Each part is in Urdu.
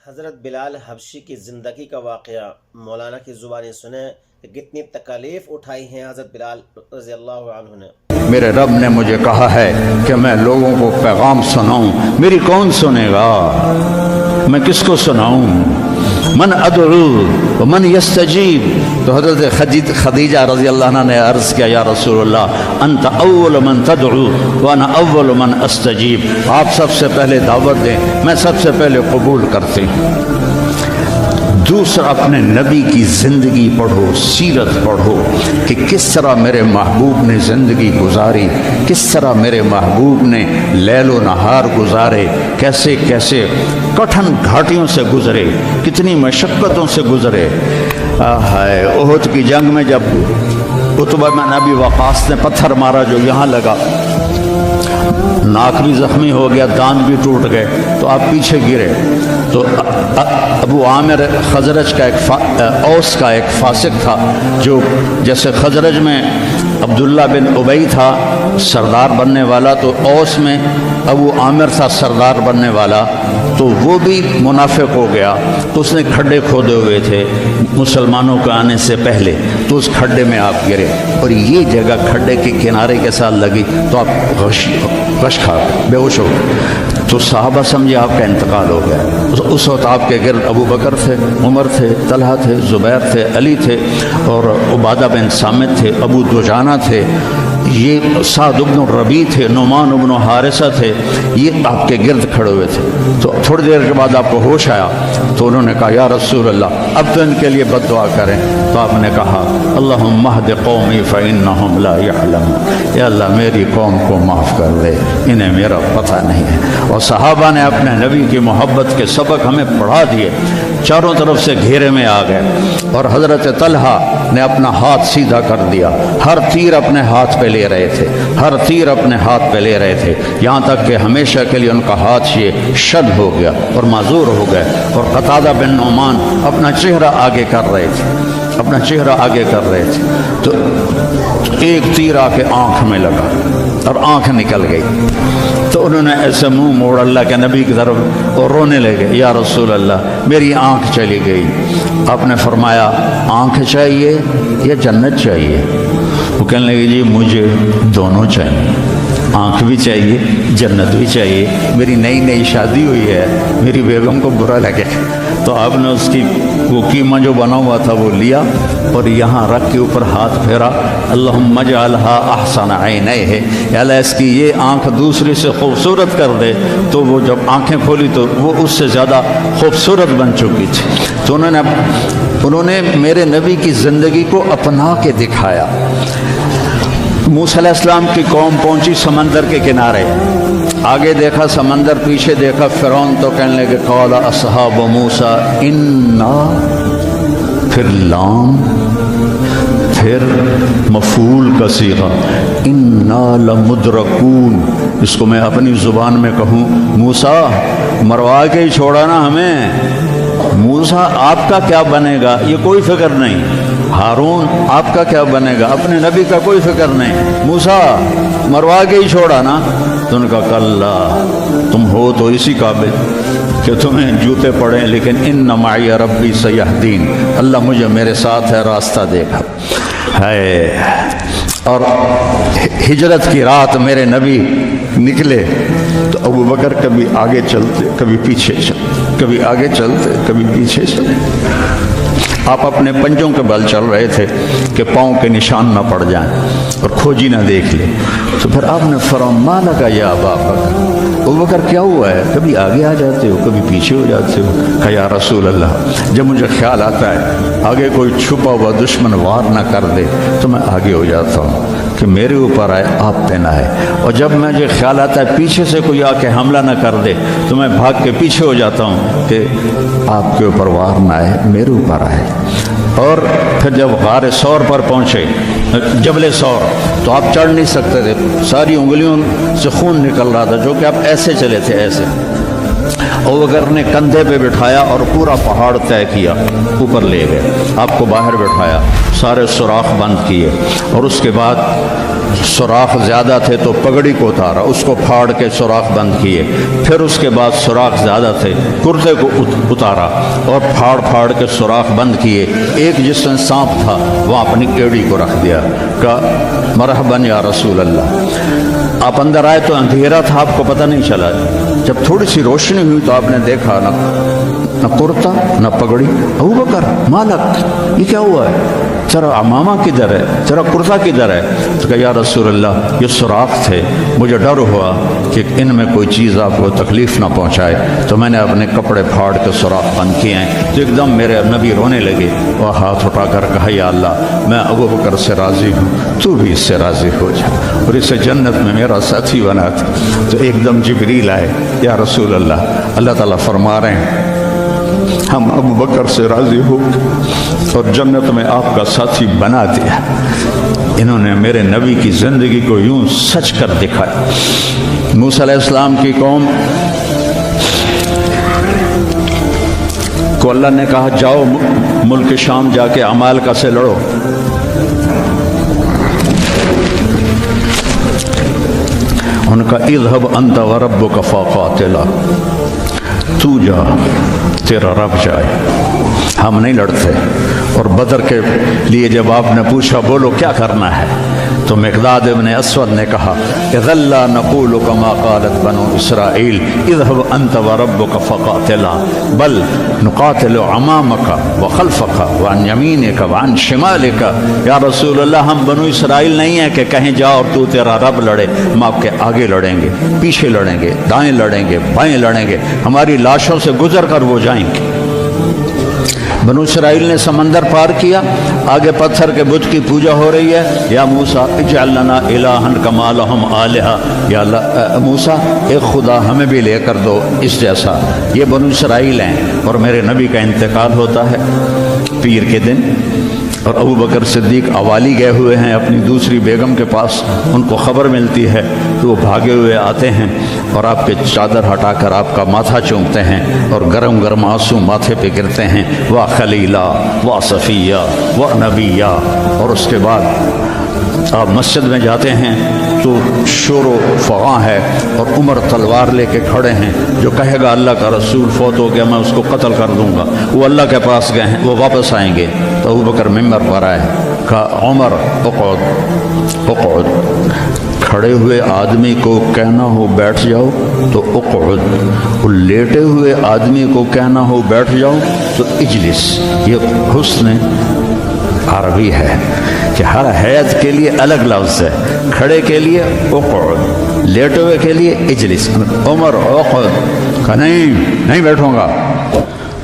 حضرت بلال حبشی کی زندگی کا واقعہ مولانا کی زبانی سنیں کہ کتنی تکالیف اٹھائی ہیں حضرت بلال رضی اللہ عنہ نے۔ میرے رب نے مجھے کہا ہے کہ میں لوگوں کو پیغام سناؤں، میری کون سنے گا؟ میں کس کو سناؤں؟ من ادعو ومن یستجیب۔ تو حضرت خدیجہ رضی اللہ عنہ نے عرض کیا یا رسول اللہ انت اول من تدعو وانا اول من استجیب، آپ سب سے پہلے دعوت دیں، میں سب سے پہلے قبول کرتی ہوں۔ دوسرا، اپنے نبی کی زندگی پڑھو، سیرت پڑھو کہ کس طرح میرے محبوب نے زندگی گزاری، کس طرح میرے محبوب نے لیل و نہار گزارے، کیسے کیسے کٹھن گھاٹیوں سے گزرے، کتنی مشقتوں سے گزرے۔ احد کی جنگ میں جب عتبہ بن ابی وقاص نے پتھر مارا جو یہاں لگا، ناک بھی زخمی ہو گیا، دانت بھی ٹوٹ گئے، تو آپ پیچھے گرے تو ابو عامر خزرج کا اوس کا ایک فاسق تھا، جو جیسے خزرج میں عبداللہ بن ابی تھا سردار بننے والا، تو اوس میں ابو عامر تھا سردار بننے والا، تو وہ بھی منافق ہو گیا، تو اس نے کھڈے کھودے ہوئے تھے مسلمانوں کے آنے سے پہلے، تو اس کھڈے میں آپ گرے، اور یہ جگہ کھڈے کے کنارے کے ساتھ لگی تو آپ غش کھا بے ہوش ہو گئے۔ تو صحابہ سمجھے آپ کا انتقال ہو گیا۔ اس وقت آپ کے گرد ابو بکر تھے، عمر تھے، طلحہ تھے، زبیر تھے، علی تھے، اور عبادہ بن صامت تھے، ابو دجانہ تھے، یہ سعد بن ربیع تھے، نعمان بن حارثہ تھے، یہ آپ کے گرد کھڑے ہوئے تھے۔ تو تھوڑی دیر کے بعد آپ کو ہوش آیا تو انہوں نے کہا یا رسول اللہ اب تو ان کے لیے بد دعا کریں۔ تو آپ نے کہا اللہم اہد قومی فإنہم لا یعلمون، یا اللہ میری قوم کو معاف کر دے، انہیں میرا پتہ نہیں ہے۔ اور صحابہ نے اپنے نبی کی محبت کے سبق ہمیں پڑھا دیے، چاروں طرف سے گھیرے میں آ گئے، اور حضرت طلحہ نے اپنا ہاتھ سیدھا کر دیا، ہر تیر اپنے ہاتھ پہ لے رہے تھے، ہر تیر اپنے ہاتھ پہ لے رہے تھے، یہاں تک کہ ہمیشہ کے لیے ان کا ہاتھ یہ شد ہو گیا اور معذور ہو گئے، اور قتادہ بن نعمان اپنا چہرہ آگے کر رہے تھے، اپنا چہرہ آگے کر رہے تھے، تو ایک تیر آ کے آنکھ میں لگا اور آنکھ نکل گئی، تو انہوں نے ایسے منہ موڑ اللہ کے نبی کی طرف اور رونے لگے، یا رسول اللہ میری آنکھ چلی گئی۔ آپ نے فرمایا آنکھ چاہیے یا جنت چاہیے؟ وہ کہنے لگے جی مجھے دونوں چاہیے، آنکھ بھی چاہیے، جنت بھی چاہیے، میری نئی نئی شادی ہوئی ہے، میری بیگم کو برا لگے۔ تو آپ نے اس کی وہ قیمہ جو بنا ہوا تھا وہ لیا اور یہاں رکھ کے اوپر ہاتھ پھیرا، اللہم اجعلھا احسن عینیہ، یا اللہ اس کی یہ آنکھ دوسری سے خوبصورت کر دے۔ تو وہ جب آنکھیں کھولی تو وہ اس سے زیادہ خوبصورت بن چکی تھی۔ تو انہوں نے میرے نبی کی زندگی کو اپنا کے دکھایا۔ موسیٰ علیہ السلام کی قوم پہنچی سمندر کے کنارے، آگے دیکھا سمندر، پیچھے دیکھا فرعون، تو کہنے لگے قال اصحاب موسیٰ انا، پھر لام، پھر مفعول کا صیغہ انا لمدرکون۔ اس کو میں اپنی زبان میں کہوں، موسیٰ مروا کے ہی چھوڑا نا ہمیں، موسیٰ آپ کا کیا بنے گا یہ کوئی فکر نہیں، ہارون آپ کا کیا بنے گا، اپنے نبی کا کوئی فکر نہیں، موسیٰ مروا کے ہی چھوڑا نا۔ تو ان کا کلا، تم ہو تو اسی قابل کہ تمہیں جوتے پڑیں، لیکن ان معی ربی سیہدین، اللہ مجھے میرے ساتھ ہے، راستہ دے گا ہے۔ اور ہجرت کی رات میرے نبی نکلے تو ابو بکر کبھی آگے چلتے کبھی پیچھے چلتے، کبھی آگے چلتے کبھی پیچھے چلتے۔ آپ اپنے پنجوں کے بل چل رہے تھے کہ پاؤں کے نشان نہ پڑ جائیں اور کھوجی نہ دیکھ لے۔ تو پھر آپ نے فرمایا ما لکا یا ابا بکر، ابو بکر کیا ہوا ہے، کبھی آگے آ جاتے ہو کبھی پیچھے ہو جاتے ہو؟ کہا یا رسول اللہ جب مجھے خیال آتا ہے آگے کوئی چھپا ہوا دشمن وار نہ کر دے تو میں آگے ہو جاتا ہوں کہ میرے اوپر آئے، آپ پہ نہ آئے، اور جب مجھے خیال آتا ہے پیچھے سے کوئی آ کے حملہ نہ کر دے تو میں بھاگ کے پیچھے ہو جاتا ہوں کہ آپ کے اوپر وار نہ آئے، میرے اوپر آئے۔ اور پھر جب غار ثور پر پہنچے، جبل ثور، تو آپ چڑھ نہیں سکتے تھے، ساری انگلیوں سے خون نکل رہا تھا، جو کہ آپ ایسے چلے تھے، ایسے ابو بکر نے کندھے پہ بٹھایا اور پورا پہاڑ طے کیا، اوپر لے گئے، آپ کو باہر بٹھایا، سارے سوراخ بند کیے، اور اس کے بعد سوراخ زیادہ تھے تو پگڑی کو اتارا، اس کو پھاڑ کے سوراخ بند کیے، پھر اس کے بعد سوراخ زیادہ تھے، کرتے کو اتارا اور پھاڑ کے سوراخ بند کیے، ایک جس میں سانپ تھا وہاں اپنی ایڑی کو رکھ دیا، کہا مرحباً یا رسول اللہ۔ آپ اندر آئے تو اندھیرا تھا، آپ کو پتہ نہیں چلا، جب تھوڑی سی روشنی ہوئی تو آپ نے دیکھا نہ کرتا نہ پگڑی۔ ابو بکر مالک، یہ کیا ہوا ہے؟ ذرا عمامہ کدھر ہے، ذرا کرتا کدھر ہے؟ تو کہا یا رسول اللہ یہ سوراخ تھے، مجھے ڈر ہوا کہ ان میں کوئی چیز آپ کو تکلیف نہ پہنچائے، تو میں نے اپنے کپڑے پھاڑ کے سوراخ بند کیے ہیں۔ تو ایک دم میرے نبی رونے لگے اور ہاتھ اٹھا کر کہا یا اللہ میں ابو بکر سے راضی ہوں، تو بھی اس سے راضی ہو جا اور اسے جنت میں میرا ساتھی بنا تھا۔ تو ایک دم جبریل آئے، یا رسول اللہ تعالیٰ فرما رہے ہیں ہم ابو بکر سے راضی ہو اور جنت میں آپ کا ساتھی بنا دیا۔ انہوں نے میرے نبی کی زندگی کو یوں سچ کر دکھایا۔ موسیٰ علیہ السلام کی قوم کو اللہ نے کہا جاؤ ملک شام جا کے عمالقہ سے لڑو، ان کا اذهب انت وربک فقاتلا، تو جا تیرا رب جائے، ہم نہیں لڑتے۔ اور بدر کے لیے جب آپ نے پوچھا بولو کیا کرنا ہے، تو مقداد ابن اسود نے کہا اذا لا نقول كما قالت بنو اسرائیل اذهب انت وربك فقاتلا بل نقاتل امامك وخلفك وعن يمينك وعن شمالك۔ یا رسول اللہ ہم بنو اسرائیل نہیں ہیں کہ کہیں جاؤ اور تو تیرا رب لڑے، ہم آپ کے آگے لڑیں گے، پیچھے لڑیں گے، دائیں لڑیں گے، بائیں لڑیں گے، ہماری لاشوں سے گزر کر وہ جائیں گے۔ بنو اسرائیل نے سمندر پار کیا، آگے پتھر کے بت کی پوجا ہو رہی ہے، یا موسیٰ اجعل لنا الہا کما لہم آلہہ، یا اللہ موسیٰ ایک خدا ہمیں بھی لے کر دو اس جیسا۔ یہ بنو اسرائیل ہیں، اور میرے نبی کا انتقال ہوتا ہے پیر کے دن، اور ابو بکر صدیق اوالی گئے ہوئے ہیں اپنی دوسری بیگم کے پاس، ان کو خبر ملتی ہے تو وہ بھاگے ہوئے آتے ہیں اور آپ کے چادر ہٹا کر آپ کا ماتھا چومتے ہیں اور گرم گرم آنسو ماتھے پہ گرتے ہیں، وا خلیلہ وا صفیہ وا نبیہ۔ اور اس کے بعد آپ مسجد میں جاتے ہیں تو شور و فغاں ہے، اور عمر تلوار لے کے کھڑے ہیں، جو کہے گا اللہ کا رسول فوت ہو گیا میں اس کو قتل کر دوں گا، وہ اللہ کے پاس گئے ہیں، وہ واپس آئیں گے۔ تو ابو بکر ممبر پر آئے، کہا عمر اقعد اقعد، کھڑے ہوئے آدمی کو کہنا ہو بیٹھ جاؤ تو اقعد، اور لیٹے ہوئے آدمی کو کہنا ہو بیٹھ جاؤ تو اجلس۔ یہ حسن عربی ہے کہ ہر حیت کے لیے الگ لفظ ہے، کھڑے کے لیے اقعد، لیٹے ہوئے کے لیے اجلس۔ عمر اقعد، کہا نہیں بیٹھوں گا۔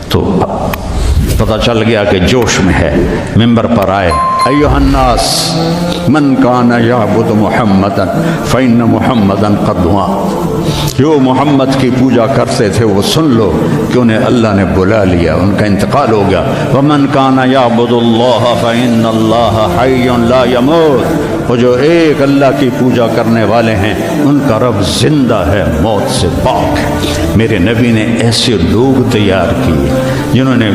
تو پتہ چل گیا کہ جوش میں ہے، ممبر پر آئے، ایھا الناس من کان یعبد محمدا فإن محمدا قد مات، جو محمد کی پوجا کرتے تھے وہ سن لو کہ انہیں اللہ نے بلا لیا، ان کا انتقال ہو گیا۔ ومن کان یعبد اللہ فإن اللہ حی لا یموت، وہ جو ایک اللہ کی پوجا کرنے والے ہیں ان کا رب زندہ ہے، موت سے پاک ہے۔ میرے نبی نے ایسے لوگ تیار کیے جنہوں نے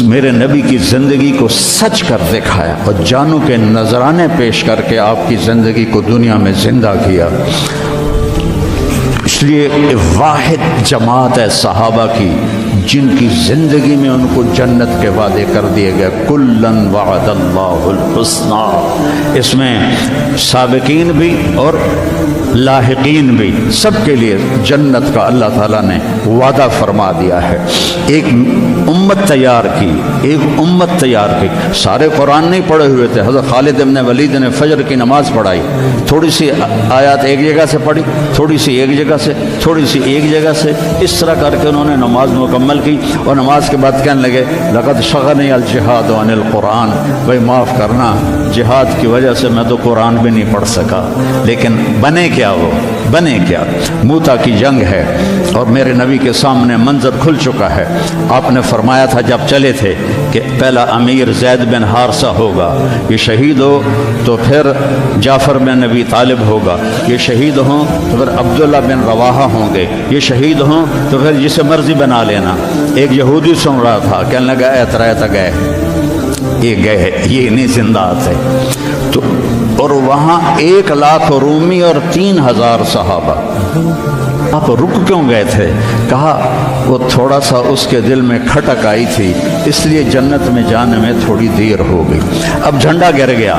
میرے نبی کی زندگی کو سچ کر دکھایا اور جانوں کے نذرانے پیش کر کے آپ کی زندگی کو دنیا میں زندہ کیا۔ اس لیے واحد جماعت ہے صحابہ کی جن کی زندگی میں ان کو جنت کے وعدے کر دیے گئے، کلن وعد اللہ الحسنی۔ اس میں سابقین بھی اور لاحقین بھی، سب کے لیے جنت کا اللہ تعالیٰ نے وعدہ فرما دیا ہے۔ ایک امت تیار کی، ایک امت تیار کی۔ سارے قرآن نہیں پڑھے ہوئے تھے، حضرت خالد بن ولید نے فجر کی نماز پڑھائی، تھوڑی سی آیات ایک جگہ سے پڑھی، تھوڑی سی ایک جگہ سے، تھوڑی سی ایک جگہ سے، اس طرح کر کے انہوں نے نماز مکمل کی، اور نماز کے بعد کہنے لگے لقد شغلنی الجہاد عن القرآن، بھائی معاف کرنا، جہاد کی وجہ سے میں تو قرآن بھی نہیں پڑھ سکا، لیکن بنے کیا وہ بنے کیا؟ موتا کی جنگ ہے اور میرے نبی کے سامنے منظر کھل چکا ہے۔ آپ نے فرمایا تھا جب چلے تھے کہ پہلا امیر زید بن حارثہ ہوگا، یہ شہید ہو تو پھر جعفر بن ابی طالب ہوگا، یہ شہید ہوں تو پھر عبداللہ بن رواحہ ہوں گے، یہ شہید ہوں تو پھر جسے مرضی بنا لینا۔ ایک یہودی سن رہا تھا، کہنے لگا اعتراض گئے، یہ گئے، یہ نہیں زندہ آتے۔ تو اور وہاں 1,00,000 رومی اور 3,000 صحابہ۔ آپ رک کیوں گئے تھے؟ کہا وہ تھوڑا سا اس کے دل میں کھٹک آئی تھی، اس لیے جنت میں جانے میں تھوڑی دیر ہو گئی۔ اب جھنڈا گر گیا،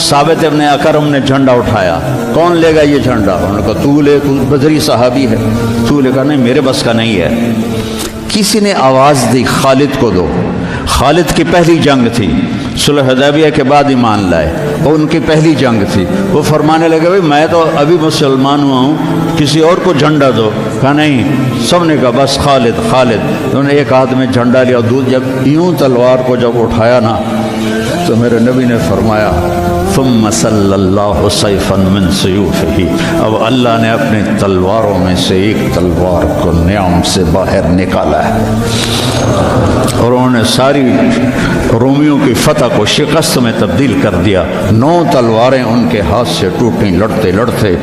ثابت ابن اکرم نے جھنڈا اٹھایا، کون لے گا یہ جھنڈا؟ انہوں نے کہا تو لے، بدری صحابی ہے، تو لے گا؟ نہیں میرے بس کا نہیں ہے۔ کسی نے آواز دی خالد کو دو۔ خالد کی پہلی جنگ تھی، صلح حدیبیہ کے بعد ایمان لائے، اور ان کی پہلی جنگ تھی۔ وہ فرمانے لگے بھائی میں تو ابھی مسلمان ہوا ہوں، کسی اور کو جھنڈا دو۔ کہا نہیں، سب نے کہا بس خالد خالد۔ انہوں نے ایک ہاتھ میں جھنڈا لیا، جب یوں تلوار کو جب اٹھایا نا تو میرے نبی نے فرمایا ثم صلی اللہ سیفا من سیوفہ، اب اللہ نے اپنے تلواروں میں سے ایک تلوار کو نیام سے باہر نکالا ہے، اور انہوں نے ساری رومیوں کی فتح کو شکست میں تبدیل کر دیا۔ 9 تلواریں ان کے ہاتھ سے ٹوٹیں لڑتے لڑتے،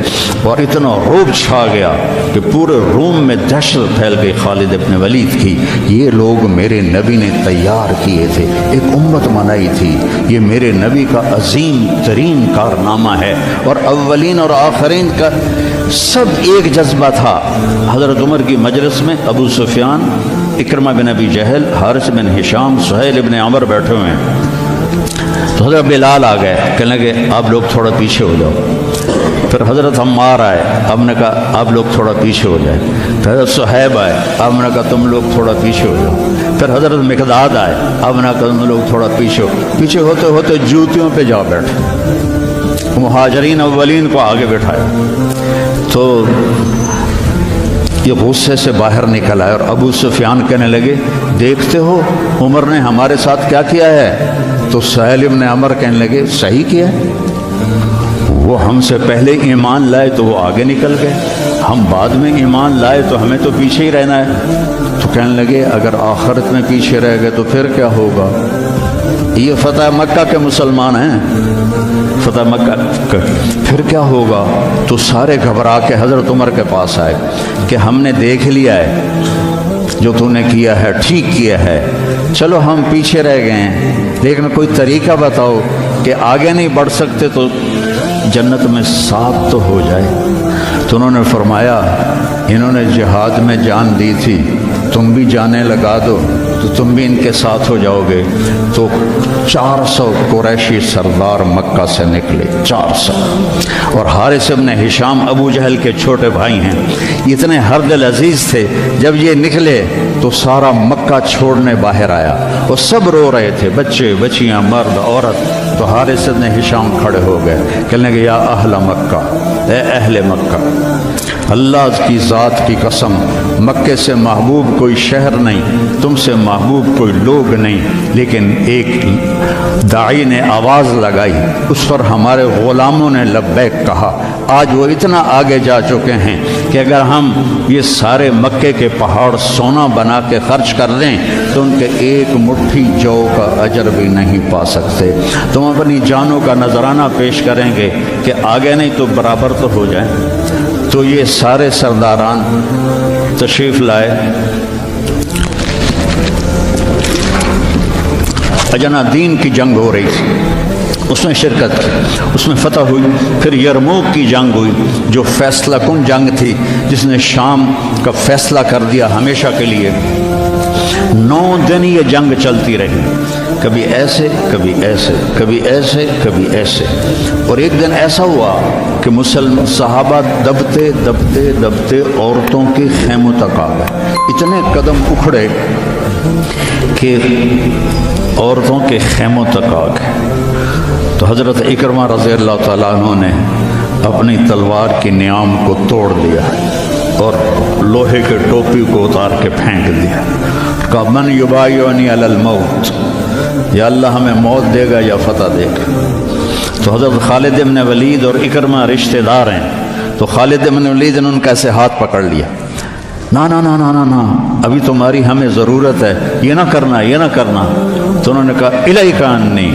اور اتنا رعب چھا گیا کہ پورے روم میں دہشت پھیل گئی خالد ابن ولید کی۔ یہ لوگ میرے نبی نے تیار کیے تھے، ایک امت بنائی تھی، یہ میرے نبی کا عظیم ترین کارنامہ ہے، اور اولین اور آخرین کا سب ایک جذبہ تھا۔ حضرت عمر کی مجلس میں ابو سفیان، اکرمہ بن ابی جہل، حارث بن ہشام، سہیل بن عمر بیٹھے ہوئے ہیں، تو حضرت بلال آ گئے، کہنے لگے آپ لوگ تھوڑا پیچھے ہو جاؤ۔ پھر حضرت عمار آئے، آپ نے کہا آپ لوگ تھوڑا پیچھے ہو جائے۔ پھر حضرت صہیب آئے، آپ نے کہا تم لوگ تھوڑا پیچھے ہو جاؤ۔ پھر حضرت مقداد آئے، آپ نے کہا تم لوگ تھوڑا پیچھے ہوتے ہوتے جوتیوں پہ جا بیٹھے، مہاجرین اولین کو آگے بٹھایا۔ تو یہ غصے سے باہر نکل آئے، اور ابو سفیان کہنے لگے دیکھتے ہو عمر نے ہمارے ساتھ کیا کیا ہے؟ تو سہیل بن عمر کہنے لگے صحیح کیا، وہ ہم سے پہلے ایمان لائے تو وہ آگے نکل گئے، ہم بعد میں ایمان لائے تو ہمیں تو پیچھے ہی رہنا ہے۔ تو کہنے لگے اگر آخرت میں پیچھے رہ گئے تو پھر کیا ہوگا؟ یہ فتح مکہ کے مسلمان ہیں، فتح مکہ پھر کیا ہوگا؟ تو سارے گھبرا کے حضرت عمر کے پاس آئے کہ ہم نے دیکھ لیا ہے جو تو نے کیا ہے، ٹھیک کیا ہے، چلو ہم پیچھے رہ گئے ہیں، لیکن کوئی طریقہ بتاؤ کہ آگے نہیں بڑھ سکتے تو جنت میں ساتھ تو ہو جائے۔ تو انہوں نے فرمایا انہوں نے جہاد میں جان دی تھی، تم بھی جانیں لگا دو تو تم بھی ان کے ساتھ ہو جاؤ گے۔ تو 400 قریشی سردار مکہ سے نکلے، 400، اور حارث ابن ہشام ابو جہل کے چھوٹے بھائی ہیں، اتنے ہر دل عزیز تھے۔ جب یہ نکلے تو سارا مکہ چھوڑنے باہر آیا، اور سب رو رہے تھے، بچے بچیاں مرد عورت۔ تو حارث ابن ہشام کھڑے ہو گئے، کہنے لگے یا اہل مکہ، اے اہل مکہ، اللہ کی ذات کی قسم مکے سے محبوب کوئی شہر نہیں، تم سے محبوب کوئی لوگ نہیں، لیکن ایک داعی نے آواز لگائی، اس پر ہمارے غلاموں نے لبیک کہا۔ آج وہ اتنا آگے جا چکے ہیں کہ اگر ہم یہ سارے مکے کے پہاڑ سونا بنا کے خرچ کر دیں تو ان کے ایک مٹھی جو کا اجر بھی نہیں پا سکتے۔ تم اپنی جانوں کا نذرانہ پیش کریں گے کہ آگے نہیں تو برابر تو ہو جائیں۔ تو یہ سارے سرداران تشریف لائے، اجنا دین کی جنگ ہو رہی تھی، اس میں شرکت کی، اس میں فتح ہوئی۔ پھر یرموک کی جنگ ہوئی جو فیصلہ کن جنگ تھی، جس نے شام کا فیصلہ کر دیا ہمیشہ کے لیے۔ 9 دن یہ جنگ چلتی رہی، کبھی ایسے کبھی ایسے، کبھی ایسے کبھی ایسے، اور ایک دن ایسا ہوا کہ مسلمان صحابہ دبتے دبتے دبتے عورتوں کے خیموں تک آ گئے، اتنے قدم اکھڑے کہ عورتوں کے خیموں تک آ گئے۔ تو حضرت اکرمہ رضی اللہ تعالیٰ عنہ نے اپنی تلوار کی نیام کو توڑ دیا اور لوہے کے ٹوپی کو اتار کے پھینک دیا، کہا من یبایعنی علی الموت، یا اللہ ہمیں موت دے گا یا فتح دے گا۔ تو حضرت خالد بن ولید اور اکرمہ رشتہ دار ہیں، تو خالد بن ولید نے ان کا ایسے ہاتھ پکڑ لیا، نا نا نا نا نا نا، ابھی تمہاری ہمیں ضرورت ہے، یہ نہ کرنا یہ نہ کرنا۔ تو انہوں نے کہا الیک عنی،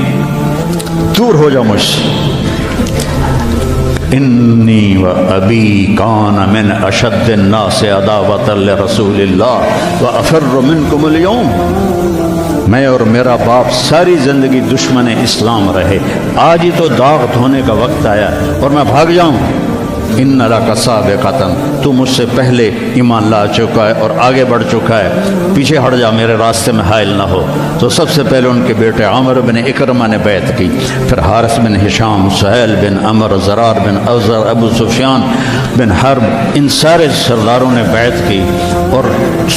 دور ہو جاؤ مجھ سے، انی و ابی کان من اشد الناس عداوۃ لرسول اللہ و افر منکم اليوم، میں اور میرا باپ ساری زندگی دشمن اسلام رہے، آج ہی تو داغ دھونے کا وقت آیا اور میں بھاگ جاؤں۔ ان لک سابقۃ، تو مجھ سے پہلے ایمان لا چکا ہے اور آگے بڑھ چکا ہے، پیچھے ہٹ جا، میرے راستے میں حائل نہ ہو۔ تو سب سے پہلے ان کے بیٹے عامر بن اکرمہ نے بیعت کی، پھر حارث بن ہشام، سہیل بن عمر، زرار بن اوزر، ابو سفیان بن حرب، ان سارے سرداروں نے بیعت کی اور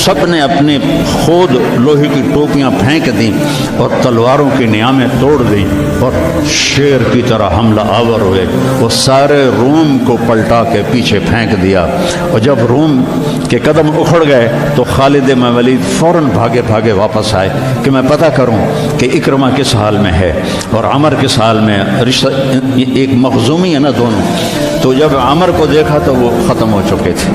سب نے اپنی خود لوہے کی ٹوپیاں پھینک دیں اور تلواروں کی نیامیں توڑ دیں اور شیر کی طرح حملہ آور ہوئے۔ وہ سارے روم کو پلٹا کے پیچھے پھینک دیا، اور جب روم کے قدم اکھڑ گئے تو خالد بن ولید فوراً بھاگے بھاگے واپس آئے کہ میں پتہ کروں کہ اکرمہ کس حال میں ہے اور عمر کس حال میں ہے، رشتہ ایک مخزومی ہے نا دونوں۔ تو جب عمر کو دیکھا تو وہ ختم ہو چکے تھے،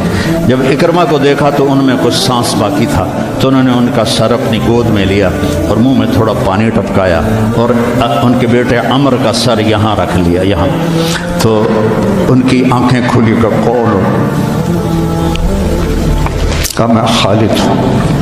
جب اکرمہ کو دیکھا تو ان میں کچھ سانس باقی تھا، تو انہوں نے ان کا سر اپنی گود میں لیا اور منہ میں تھوڑا پانی ٹپکایا اور ان کے بیٹے عمر کا سر یہاں رکھ لیا، یہاں۔ تو ان کی آنکھیں کھلی کہ کون؟ کہا میں خالد ہوں۔